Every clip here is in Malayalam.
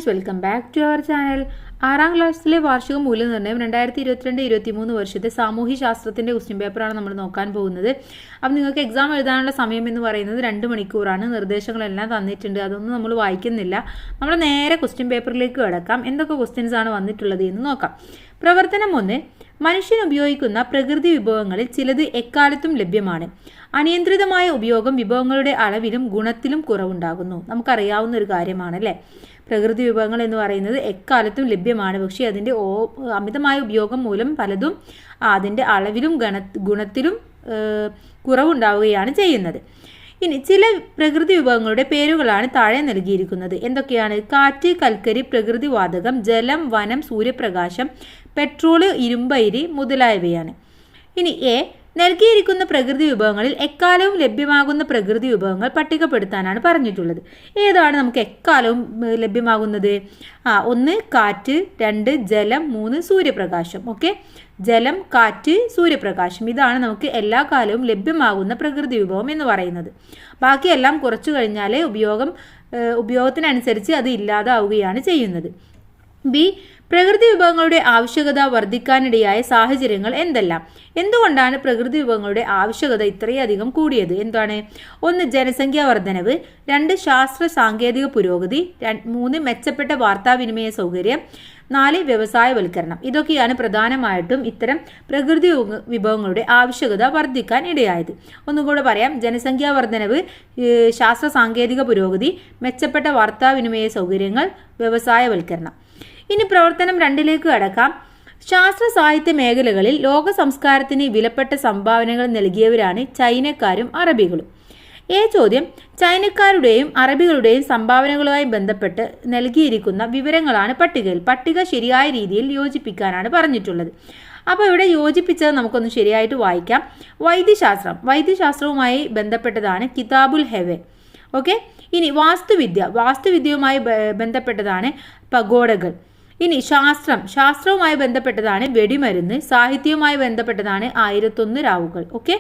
Friends, welcome back to our channel. 6ാം ക്ലാസ്സിലെ വാർഷിക മൂല്യനിർണ്ണയം 2022-2023 വർഷത്തെ സാമൂഹ്യ ശാസ്ത്രത്തിൻ്റെ ക്വസ്റ്റ്യൻ പേപ്പറാണ് നമ്മൾ നോക്കാൻ പോകുന്നത്. അപ്പം നിങ്ങൾക്ക് എക്സാം എഴുതാനുള്ള സമയം എന്ന് പറയുന്നത് 2 മണിക്കൂറാണ്. നിർദ്ദേശങ്ങളെല്ലാം തന്നിട്ടുണ്ട്, അതൊന്നും നമ്മൾ വായിക്കുന്നില്ല. നമ്മൾ നേരെ ക്വസ്റ്റ്യൻ പേപ്പറിലേക്ക് കിടക്കാം. എന്തൊക്കെ ക്വസ്റ്റ്യൻസ് ആണ് വന്നിട്ടുള്ളത് എന്ന് നോക്കാം. പ്രവർത്തനം 1. മനുഷ്യൻ ഉപയോഗിക്കുന്ന പ്രകൃതി വിഭവങ്ങളിൽ ചിലത് എക്കാലത്തും ലഭ്യമാണ്. അനിയന്ത്രിതമായ ഉപയോഗം വിഭവങ്ങളുടെ അളവിലും ഗുണത്തിലും കുറവുണ്ടാകുന്നു. നമുക്കറിയാവുന്ന ഒരു കാര്യമാണ് അല്ലേ. പ്രകൃതി വിഭവങ്ങൾ എന്ന് പറയുന്നത് എക്കാലത്തും ലഭ്യമാണ്, പക്ഷേ അതിൻ്റെ അമിതമായ ഉപയോഗം മൂലം പലതും അതിൻ്റെ അളവിലും ഗുണത്തിലും കുറവുണ്ടാവുകയാണ് ചെയ്യുന്നത്. ഇനി ചില പ്രകൃതി വിഭവങ്ങളുടെ പേരുകളാണ് താഴെ നൽകിയിരിക്കുന്നത്. എന്തൊക്കെയാണ്? കാറ്റ്, കൽക്കരി, പ്രകൃതിവാതകം, ജലം, വനം, സൂര്യപ്രകാശം, പെട്രോള്, ഇരുമ്പയിരി മുതലായവയാണ്. ഇനി എ. നൽകിയിരിക്കുന്ന പ്രകൃതി വിഭവങ്ങളിൽ എക്കാലവും ലഭ്യമാകുന്ന പ്രകൃതി വിഭവങ്ങൾ പട്ടികപ്പെടുത്താനാണ് പറഞ്ഞിട്ടുള്ളത്. ഏതാണ് നമുക്ക് എക്കാലവും ലഭ്യമാകുന്നത്? 1 കാറ്റ്, 2 ജലം, 3 സൂര്യപ്രകാശം. ഓക്കെ, ജലം, കാറ്റ്, സൂര്യപ്രകാശം, ഇതാണ് നമുക്ക് എല്ലാ കാലവും ലഭ്യമാകുന്ന പ്രകൃതി വിഭവം എന്ന് പറയുന്നത്. ബാക്കിയെല്ലാം കുറച്ചു കഴിഞ്ഞാൽ ഉപയോഗത്തിനനുസരിച്ച് അത് ഇല്ലാതാവുകയാണ് ചെയ്യുന്നത്. ബി. പ്രകൃതി വിഭവങ്ങളുടെ ആവശ്യകത വർദ്ധിക്കാനിടയായ സാഹചര്യങ്ങൾ എന്തെല്ലാം? എന്തുകൊണ്ടാണ് പ്രകൃതി വിഭവങ്ങളുടെ ആവശ്യകത ഇത്രയധികം കൂടിയത്? എന്താണ്? 1 ജനസംഖ്യാ വർധനവ്, 2 ശാസ്ത്ര സാങ്കേതിക പുരോഗതി, 3 മെച്ചപ്പെട്ട വാർത്താവിനിമയ സൗകര്യം, 4 വ്യവസായവൽക്കരണം. ഇതൊക്കെയാണ് പ്രധാനമായിട്ടും ഇത്തരം പ്രകൃതി വിഭവങ്ങളുടെ ആവശ്യകത വർദ്ധിക്കാൻ ഇടയായത്. ഒന്നുകൂടെ പറയാം: ജനസംഖ്യാ വർധനവ്, ശാസ്ത്ര സാങ്കേതിക പുരോഗതി, മെച്ചപ്പെട്ട വാർത്താവിനിമയ സൗകര്യങ്ങൾ, വ്യവസായവൽക്കരണം. ഇനി പ്രവർത്തനം 2ലേക്ക് കടക്കാം. ശാസ്ത്ര സാഹിത്യ മേഖലകളിൽ ലോക സംസ്കാരത്തിന് വിലപ്പെട്ട സംഭാവനകൾ നൽകിയവരാണ് ചൈനക്കാരും അറബികളും. ചോദ്യം: ചൈനക്കാരുടെയും അറബികളുടെയും സംഭാവനകളുമായി ബന്ധപ്പെട്ട് നൽകിയിരിക്കുന്ന വിവരങ്ങളാണ് പട്ടികയിൽ. പട്ടിക ശരിയായ രീതിയിൽ യോജിപ്പിക്കാനാണ് പറഞ്ഞിട്ടുള്ളത്. അപ്പോൾ ഇവിടെ യോജിപ്പിച്ചത് നമുക്കൊന്ന് ശരിയായിട്ട് വായിക്കാം. വൈദ്യശാസ്ത്രവുമായി ബന്ധപ്പെട്ടതാണ് കിതാബുൽ ഹെവെ. ഓക്കെ. ഇനി വാസ്തുവിദ്യയുമായി ബന്ധപ്പെട്ടതാണ് പഗോഡകൾ. ഇനി ശാസ്ത്രവുമായി ബന്ധപ്പെട്ടതാണ് വെടിമരുന്ന്. സാഹിത്യവുമായി ബന്ധപ്പെട്ടതാണ് 1001 രാവുകൾ. ഓക്കെ.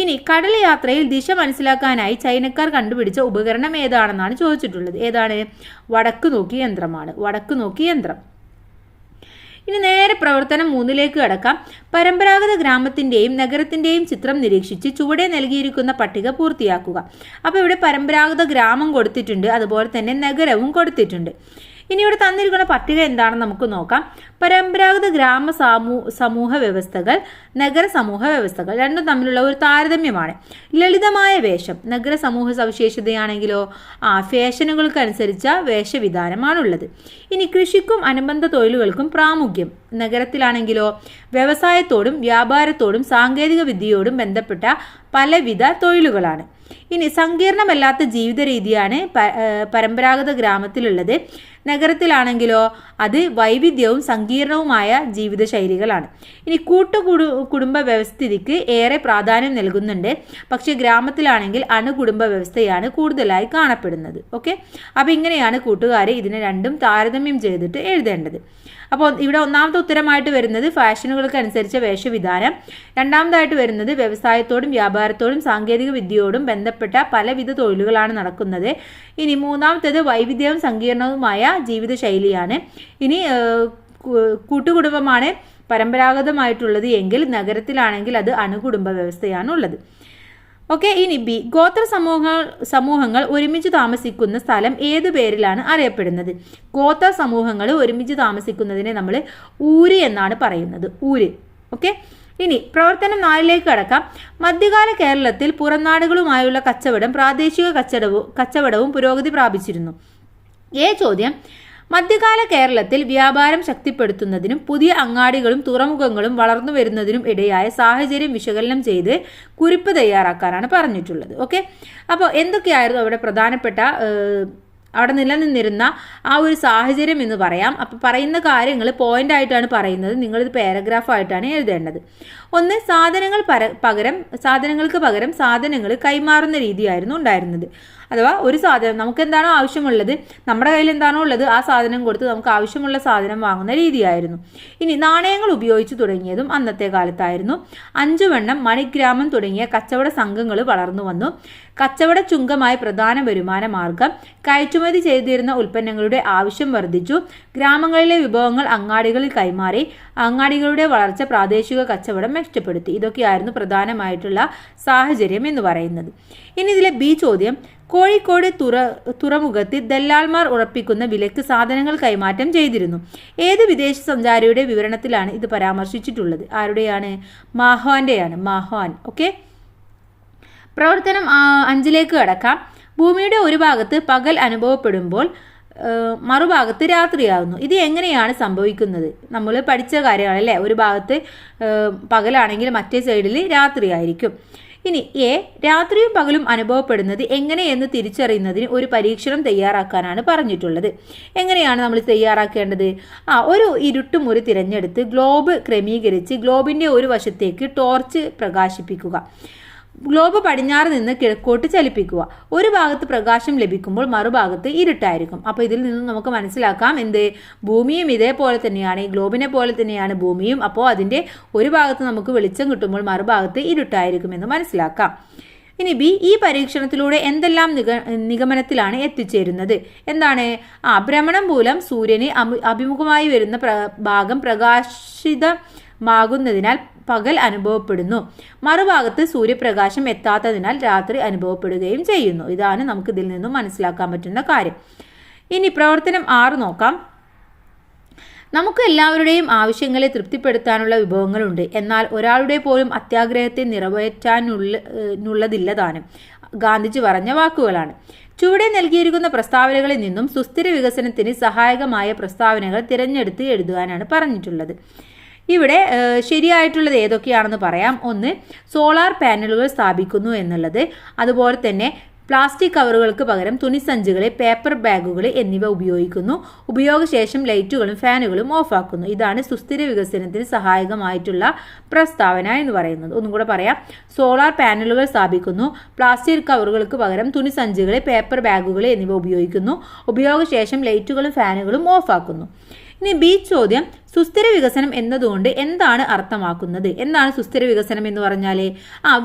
ഇനി കടൽ യാത്രയിൽ ദിശ മനസ്സിലാക്കാനായി ചൈനക്കാർ കണ്ടുപിടിച്ച ഉപകരണം ഏതാണെന്നാണ് ചോദിച്ചിട്ടുള്ളത്. ഏതാണ്? വടക്കുനോക്കി യന്ത്രമാണ്. വടക്കുനോക്കി യന്ത്രം. ഇനി നേരെ പ്രവർത്തനം 3ലേക്ക് കടക്കാം. പരമ്പരാഗത ഗ്രാമത്തിൻ്റെയും നഗരത്തിൻ്റെയും ചിത്രം നിരീക്ഷിച്ച് ചുവടെ നൽകിയിരിക്കുന്ന പട്ടിക പൂർത്തിയാക്കുക. അപ്പോൾ ഇവിടെ പരമ്പരാഗത ഗ്രാമം കൊടുത്തിട്ടുണ്ട്, അതുപോലെ തന്നെ നഗരവും കൊടുത്തിട്ടുണ്ട്. ഇനി ഇവിടെ തന്നിരിക്കുന്ന പട്ടിക എന്താണെന്ന് നമുക്ക് നോക്കാം. പരമ്പരാഗത സമൂഹ വ്യവസ്ഥകൾ, നഗര സമൂഹ വ്യവസ്ഥകൾ രണ്ടും തമ്മിലുള്ള ഒരു താരതമ്യമാണ്. ലളിതമായ വേഷം നഗര സമൂഹ സവിശേഷതയാണെങ്കിലോ ഫാഷനുകൾക്കനുസരിച്ച വേഷവിധാനമാണുള്ളത്. ഇനി കൃഷിക്കും അനുബന്ധ തൊഴിലുകൾക്കും പ്രാമുഖ്യം. നഗരത്തിലാണെങ്കിലോ വ്യവസായത്തോടും വ്യാപാരത്തോടും സാങ്കേതിക വിദ്യയോടും ബന്ധപ്പെട്ട പലവിധ തൊഴിലുകളാണ്. ഇനി സങ്കീർണമല്ലാത്ത ജീവിത രീതിയാണ് പരമ്പരാഗത ഗ്രാമത്തിലുള്ളത്. നഗരത്തിലാണെങ്കിലോ അത് വൈവിധ്യവും സങ്കീർണവുമായ ജീവിതശൈലികളാണ്. ഇനി കുടുംബ വ്യവസ്ഥിതിക്ക് ഏറെ പ്രാധാന്യം നൽകുന്നുണ്ട്, പക്ഷേ ഗ്രാമത്തിലാണെങ്കിൽ അണുകുടുംബ വ്യവസ്ഥയാണ് കൂടുതലായി കാണപ്പെടുന്നത്. ഓക്കെ. അപ്പോൾ ഇങ്ങനെയാണ് കൂട്ടുകാരെ ഇതിനെ രണ്ടും താരതമ്യം ചെയ്തിട്ട് എഴുതേണ്ടത്. അപ്പോൾ ഇവിടെ ഒന്നാമത്തെ ഉത്തരമായിട്ട് വരുന്നത് ഫാഷനുകൾക്ക് അനുസരിച്ച വേഷവിധാനം, രണ്ടാമതായിട്ട് വരുന്നത് വ്യവസായത്തോടും വ്യാപാരത്തോടും സാങ്കേതിക വിദ്യയോടും ബന്ധപ്പെട്ട പലവിധ തൊഴിലുകളാണ് നടക്കുന്നത്. ഇനി മൂന്നാമത്തേത് വൈവിധ്യവും സങ്കീർണവുമായ ജീവിതശൈലിയാണ്. ഇനി കൂട്ടുകുടുംബമാണ് പരമ്പരാഗതമായിട്ടുള്ളത് എങ്കിൽ നഗരത്തിലാണെങ്കിൽ അത് അണുകുടുംബ വ്യവസ്ഥയാണ് ഉള്ളത്. ഓക്കെ. ഇനി ബി. ഗോത്ര സമൂഹങ്ങൾ ഒരുമിച്ച് താമസിക്കുന്ന സ്ഥലം ഏതു പേരിലാണ് അറിയപ്പെടുന്നത്? ഗോത്ര സമൂഹങ്ങൾ ഒരുമിച്ച് താമസിക്കുന്നതിനെ നമ്മൾ ഊര് എന്നാണ് പറയുന്നത്. ഊര്. ഓക്കെ. ഇനി പ്രവർത്തനം 4ലേക്ക് കടക്കാം. മധ്യകാല കേരളത്തിൽ പുറംനാടുകളുമായുള്ള കച്ചവടം, പ്രാദേശിക കച്ചവടവും പുരോഗതി പ്രാപിച്ചിരുന്നു. ചോദ്യം: മധ്യകാല കേരളത്തിൽ വ്യാപാരം ശക്തിപ്പെടുത്തുന്നതിനും പുതിയ അങ്ങാടികളും തുറമുഖങ്ങളും വളർന്നു വരുന്നതിനും ഇടയായ സാഹചര്യം വിശകലനം ചെയ്ത് കുറിപ്പ് തയ്യാറാക്കാനാണ് പറഞ്ഞിട്ടുള്ളത്. ഓക്കെ. അപ്പോൾ എന്തൊക്കെയായിരുന്നു അവിടെ പ്രധാനപ്പെട്ട അവിടെ നിലനിന്നിരുന്ന ആ ഒരു സാഹചര്യം എന്ന് പറയാം. അപ്പോൾ പറയുന്ന കാര്യങ്ങൾ പോയിന്റ് ആയിട്ടാണ് പറയുന്നത്, നിങ്ങളിത് പാരഗ്രാഫായിട്ടാണ് എഴുതേണ്ടത്. 1. സാധനങ്ങൾക്ക് പകരം സാധനങ്ങൾ കൈമാറുന്ന രീതിയായിരുന്നു ഉണ്ടായിരുന്നത്. അഥവാ ഒരു സാധനം നമുക്ക് എന്താണോ ആവശ്യമുള്ളത്, നമ്മുടെ കയ്യിൽ എന്താണോ ഉള്ളത് ആ സാധനം കൊടുത്ത് നമുക്ക് ആവശ്യമുള്ള സാധനം വാങ്ങുന്ന രീതിയായിരുന്നു. ഇനി നാണയങ്ങൾ ഉപയോഗിച്ച് തുടങ്ങിയതും അന്നത്തെ കാലത്തായിരുന്നു. 5 വണ്ണം, മണിഗ്രാമം തുടങ്ങിയ കച്ചവട സംഘങ്ങൾ വളർന്നു വന്നു. കച്ചവട ചുങ്കമായ പ്രധാന വരുമാന മാർഗം. കയറ്റുമതി ചെയ്തിരുന്ന ഉൽപ്പന്നങ്ങളുടെ ആവശ്യം വർദ്ധിച്ചു. ഗ്രാമങ്ങളിലെ വിഭവങ്ങൾ അങ്ങാടികളിൽ കൈമാറി. അങ്ങാടികളുടെ വളർച്ച പ്രാദേശിക കച്ചവടം മെച്ചപ്പെടുത്തി. ഇതൊക്കെയായിരുന്നു പ്രധാനമായിട്ടുള്ള സാഹചര്യം എന്ന് പറയുന്നത്. ഇനി ഇതിലെ ബി ചോദ്യം, കോഴിക്കോട് തുറമുഖത്ത് ദല്ലാൽമാർ ഉറപ്പിക്കുന്ന വിലക്ക് സാധനങ്ങൾ കൈമാറ്റം ചെയ്തിരുന്നു. ഏത് വിദേശ സഞ്ചാരിയുടെ വിവരണത്തിലാണ് ഇത് പരാമർശിച്ചിട്ടുള്ളത്? ആരുടെയാണ്? മാഹ്വാന്റെയാണ്. മാഹ്വാൻ. ഓക്കെ, പ്രവർത്തനം 5ലേക്ക് കടക്കാം. ഭൂമിയുടെ ഒരു ഭാഗത്ത് പകൽ അനുഭവപ്പെടുമ്പോൾ മറുഭാഗത്ത് രാത്രിയാകുന്നു. ഇത് എങ്ങനെയാണ് സംഭവിക്കുന്നത്? നമ്മൾ പഠിച്ച കാര്യമാണ് അല്ലേ? ഒരു ഭാഗത്ത് പകലാണെങ്കിൽ മറ്റേ സൈഡിൽ രാത്രിയായിരിക്കും. ഇനി എ, രാത്രിയും പകലും അനുഭവപ്പെടുന്നത് എങ്ങനെയെന്ന് തിരിച്ചറിയുന്നതിന് ഒരു പരീക്ഷണം തയ്യാറാക്കാനാണ് പറഞ്ഞിട്ടുള്ളത്. എങ്ങനെയാണ് നമ്മൾ തയ്യാറാക്കേണ്ടത്? ഒരു ഇരുട്ടുമുറി തിരഞ്ഞെടുത്ത് ഗ്ലോബ് ക്രമീകരിച്ച് ഗ്ലോബിൻ്റെ ഒരു വശത്തേക്ക് ടോർച്ച് പ്രകാശിപ്പിക്കുക. ഗ്ലോബ് പടിഞ്ഞാറ് നിന്ന് കിഴക്കോട്ട് ചലിപ്പിക്കുക. ഒരു ഭാഗത്ത് പ്രകാശം ലഭിക്കുമ്പോൾ മറുഭാഗത്ത് ഇരുട്ടായിരിക്കും. അപ്പോൾ ഇതിൽ നിന്നും നമുക്ക് മനസ്സിലാക്കാം എന്ത്? ഭൂമിയും ഇതേപോലെ തന്നെയാണ്, ഈ ഗ്ലോബിനെ പോലെ തന്നെയാണ് ഭൂമിയും. അപ്പോൾ അതിൻ്റെ ഒരു ഭാഗത്ത് നമുക്ക് വെളിച്ചം കിട്ടുമ്പോൾ മറുഭാഗത്ത് ഇരുട്ടായിരിക്കുമെന്ന് മനസ്സിലാക്കാം. ഇനി ബി, ഈ പരീക്ഷണത്തിലൂടെ എന്തെല്ലാം നിഗമനത്തിലാണ് എത്തിച്ചേരുന്നത്? എന്താണ്? ഭ്രമണം മൂലം സൂര്യന് അഭിമുഖമായി വരുന്ന ഭാഗം പ്രകാശിതമാകുന്നതിനാൽ പകൽ അനുഭവപ്പെടുന്നു. മറുഭാഗത്ത് സൂര്യപ്രകാശം എത്താത്തതിനാൽ രാത്രി അനുഭവപ്പെടുകയും ചെയ്യുന്നു. ഇതാണ് നമുക്ക് ഇതിൽ നിന്നും മനസ്സിലാക്കാൻ പറ്റുന്ന കാര്യം. ഇനി പ്രവർത്തനം 6 നോക്കാം. നമുക്ക് എല്ലാവരുടെയും ആവശ്യങ്ങളെ തൃപ്തിപ്പെടുത്താനുള്ള വിഭവങ്ങളുണ്ട്. എന്നാൽ ഒരാളുടെ പോലും അത്യാഗ്രഹത്തെ നിറവേറ്റാനുള്ളതില്ല താനും. ഗാന്ധിജി പറഞ്ഞ വാക്കുകളാണ്. ചുവടെ നൽകിയിരിക്കുന്ന പ്രസ്താവനകളിൽ നിന്നും സുസ്ഥിര വികസനത്തിന് സഹായകമായ പ്രസ്താവനകൾ തിരഞ്ഞെടുത്ത് എഴുതുവാനാണ് പറഞ്ഞിട്ടുള്ളത്. ഇവിടെ ശരിയായിട്ടുള്ളത് ഏതൊക്കെയാണെന്ന് പറയാം. 1, സോളാർ പാനലുകൾ സ്ഥാപിക്കുന്നു എന്നുള്ളത്. അതുപോലെ തന്നെ പ്ലാസ്റ്റിക് കവറുകൾക്ക് പകരം തുണിസഞ്ചികളെ, പേപ്പർ ബാഗുകൾ എന്നിവ ഉപയോഗിക്കുന്നു. ഉപയോഗശേഷം ലൈറ്റുകളും ഫാനുകളും ഓഫാക്കുന്നു. ഇതാണ് സുസ്ഥിര വികസനത്തിന് സഹായകമായിട്ടുള്ള പ്രസ്താവന എന്ന് പറയുന്നത്. ഒന്നും കൂടെ പറയാം. സോളാർ പാനലുകൾ സ്ഥാപിക്കുന്നു. പ്ലാസ്റ്റിക് കവറുകൾക്ക് പകരം തുണിസഞ്ചികളെ, പേപ്പർ ബാഗുകൾ എന്നിവ ഉപയോഗിക്കുന്നു. ഉപയോഗശേഷം ലൈറ്റുകളും ഫാനുകളും ഓഫാക്കുന്നു. ഇനി ബി ചോദ്യം, സുസ്ഥിര വികസനം എന്നതുകൊണ്ട് എന്താണ് അർത്ഥമാക്കുന്നത്? എന്താണ് സുസ്ഥിര വികസനം എന്ന് പറഞ്ഞാൽ?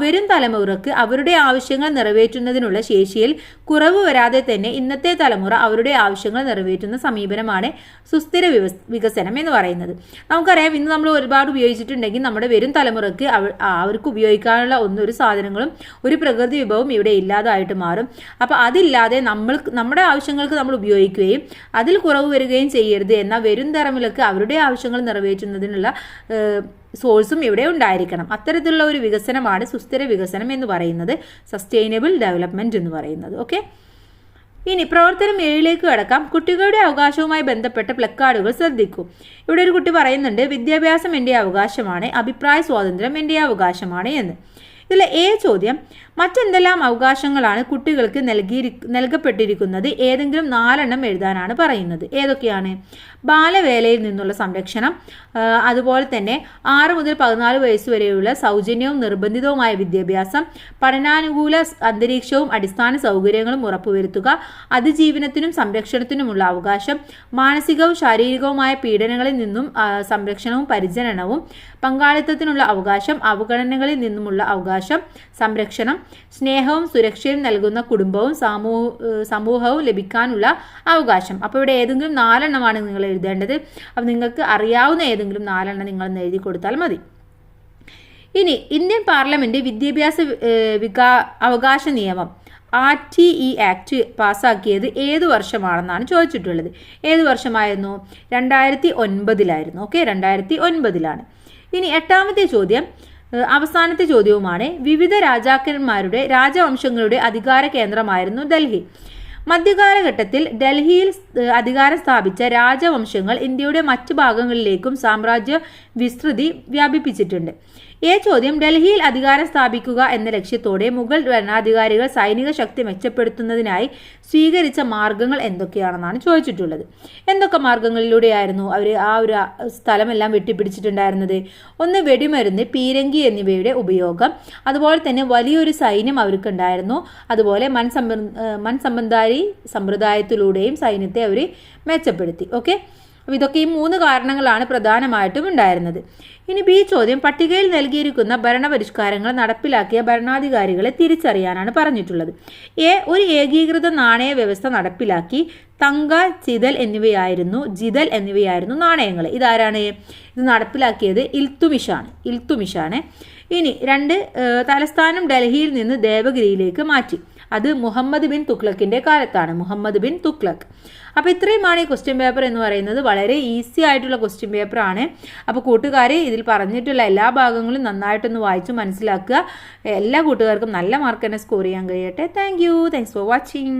വരും തലമുറക്ക് അവരുടെ ആവശ്യങ്ങൾ നിറവേറ്റുന്നതിനുള്ള ശേഷിയിൽ കുറവ് വരാതെ തന്നെ ഇന്നത്തെ തലമുറ അവരുടെ ആവശ്യങ്ങൾ നിറവേറ്റുന്ന സമീപനമാണ് സുസ്ഥിര വികസനം എന്ന് പറയുന്നത്. നമുക്കറിയാം, ഇന്ന് നമ്മൾ ഒരുപാട് ഉപയോഗിച്ചിട്ടുണ്ടെങ്കിൽ നമ്മുടെ വരും തലമുറക്ക് അവർക്ക് ഉപയോഗിക്കാനുള്ള ഒരു സാധനങ്ങളും ഒരു പ്രകൃതി വിഭവവും ഇവിടെ ഇല്ലാതായിട്ട് മാറും. അപ്പോൾ അതില്ലാതെ നമ്മുടെ ആവശ്യങ്ങൾക്ക് നമ്മൾ ഉപയോഗിക്കുകയും അതിൽ കുറവ് വരികയും ചെയ്യരുത്. എന്നാൽ വരും തലമുറക്ക് അവരുടെ ആവശ്യങ്ങൾ നിറവേറ്റുന്നതിനുള്ള സോഴ്സും ഇവിടെ ഉണ്ടായിരിക്കണം. അത്തരത്തിലുള്ള ഒരു വികസനമാണ് സുസ്ഥിര വികസനം എന്ന് പറയുന്നത്, സസ്റ്റൈനബിൾ ഡെവലപ്മെന്റ് എന്ന് പറയുന്നത്. ഓക്കെ, ഇനി പ്രവർത്തനം 7ലേക്ക് കടക്കാം. കുട്ടികളുടെ അവകാശവുമായി ബന്ധപ്പെട്ട പ്ലക്കാർഡുകൾ ശ്രദ്ധിക്കൂ. ഇവിടെ ഒരു കുട്ടി പറയുന്നുണ്ട്, വിദ്യാഭ്യാസം എൻ്റെ അവകാശമാണ്, അഭിപ്രായ സ്വാതന്ത്ര്യം എൻ്റെ അവകാശമാണ് എന്ന്. ഇതിൽ എ ചോദ്യം, മറ്റെന്തെല്ലാം അവകാശങ്ങളാണ് കുട്ടികൾക്ക് നൽകപ്പെട്ടിരിക്കുന്നത്? ഏതെങ്കിലും 4 എഴുതാനാണ് പറയുന്നത്. ഏതൊക്കെയാണ്? ബാലവേലയിൽ നിന്നുള്ള സംരക്ഷണം, അതുപോലെ തന്നെ 6 മുതൽ 14 വയസ്സ് വരെയുള്ള സൗജന്യവും നിർബന്ധിതവുമായ വിദ്യാഭ്യാസം, പഠനാനുകൂല അന്തരീക്ഷവും അടിസ്ഥാന സൗകര്യങ്ങളും ഉറപ്പുവരുത്തുക, അതിജീവനത്തിനും സംരക്ഷണത്തിനുമുള്ള അവകാശം, മാനസികവും ശാരീരികവുമായ പീഡനങ്ങളിൽ നിന്നും സംരക്ഷണവും പരിചരണവും, പങ്കാളിത്തത്തിനുള്ള അവകാശം, അവഗണനകളിൽ നിന്നുമുള്ള അവകാശം, സംരക്ഷണം, സ്നേഹവും സുരക്ഷയും നൽകുന്ന കുടുംബവും സമൂഹവും ലഭിക്കാനുള്ള അവകാശം. അപ്പോൾ ഇവിടെ ഏതെങ്കിലും 4 നിങ്ങൾ എഴുതേണ്ടത്. അപ്പോൾ നിങ്ങൾക്ക് അറിയാവുന്ന ഏതെങ്കിലും 4 നിങ്ങൾ എഴുതി കൊടുത്താൽ മതി. ഇനി ഇന്ത്യൻ പാർലമെന്റ് വിദ്യാഭ്യാസ അവകാശ നിയമം RTE ആക്ട് പാസ്സാക്കിയത് ഏത് വർഷമാണെന്നാണ് ചോദിച്ചിട്ടുള്ളത്. ഏത് വർഷമായിരുന്നു? 2009 ഓക്കെ, 2009 ഇനി 8ാമത്തെ ചോദ്യം അവസാനത്തെ ചോദ്യവുമാണ്. വിവിധ രാജാക്കന്മാരുടെ രാജവംശങ്ങളുടെ അധികാര കേന്ദ്രമായിരുന്നു ഡൽഹി. മധ്യകാലഘട്ടത്തിൽ ഡൽഹിയിൽ അധികാരം സ്ഥാപിച്ച രാജവംശങ്ങൾ ഇന്ത്യയുടെ മറ്റു ഭാഗങ്ങളിലേക്കും സാമ്രാജ്യ വിസ്തൃതി വ്യാപിപ്പിച്ചിട്ടുണ്ട്. ചോദ്യം ഡൽഹിയിൽ അധികാരം സ്ഥാപിക്കുക എന്ന ലക്ഷ്യത്തോടെ മുഗൾ ഭരണാധികാരികൾ സൈനിക ശക്തി മെച്ചപ്പെടുത്തുന്നതിനായി സ്വീകരിച്ച മാർഗങ്ങൾ എന്തൊക്കെയാണെന്നാണ് ചോദിച്ചിട്ടുള്ളത്. എന്തൊക്കെ മാർഗങ്ങളിലൂടെയായിരുന്നു അവർ ആ ഒരു സ്ഥലമെല്ലാം വെട്ടിപ്പിടിച്ചിട്ടുണ്ടായിരുന്നത്? ഒന്ന്, വെടിമരുന്ന്, പീരങ്കി എന്നിവയുടെ ഉപയോഗം, അതുപോലെ തന്നെ വലിയൊരു സൈന്യം അവർക്കുണ്ടായിരുന്നു. അതുപോലെ മൺസംബന്ധാരി സമ്പ്രദായത്തിലൂടെയും സൈന്യത്തെ അവർ മെച്ചപ്പെടുത്തി. ഓക്കെ, അപ്പോൾ ഇതൊക്കെ ഈ 3 കാരണങ്ങളാണ് പ്രധാനമായിട്ടും ഉണ്ടായിരുന്നത്. ഇനി ബി ചോദ്യം, പട്ടികയിൽ നൽകിയിരിക്കുന്ന ഭരണപരിഷ്കാരങ്ങൾ നടപ്പിലാക്കിയ ഭരണാധികാരികളെ തിരിച്ചറിയാനാണ് പറഞ്ഞിട്ടുള്ളത്. ഒരു ഏകീകൃത നാണയ വ്യവസ്ഥ നടപ്പിലാക്കി. തങ്ക, ജിതൽ എന്നിവയായിരുന്നു നാണയങ്ങൾ. ഇതാരാണ് ഇത് നടപ്പിലാക്കിയത്? ഇൽത്തുമിഷാണ്. ഇനി 2, തലസ്ഥാനം ഡൽഹിയിൽ നിന്ന് ദേവഗിരിയിലേക്ക് മാറ്റി. അത് മുഹമ്മദ് ബിൻ തുഗ്ലക്കിന്റെ കാലത്താണ്. അപ്പോൾ ഇത്രയുമാണ് ഈ ക്വസ്റ്റ്യൻ പേപ്പർ എന്ന് പറയുന്നത്. വളരെ ഈസി ആയിട്ടുള്ള ക്വസ്റ്റ്യൻ പേപ്പർ ആണ്. അപ്പോൾ കൂട്ടുകാർ ഇതിൽ പറഞ്ഞിട്ടുള്ള എല്ലാ ഭാഗങ്ങളും നന്നായിട്ടൊന്ന് വായിച്ച് മനസ്സിലാക്കുക. എല്ലാ കൂട്ടുകാർക്കും നല്ല മാർക്ക് തന്നെ സ്കോർ ചെയ്യാൻ കഴിയട്ടെ. Thanks for watching.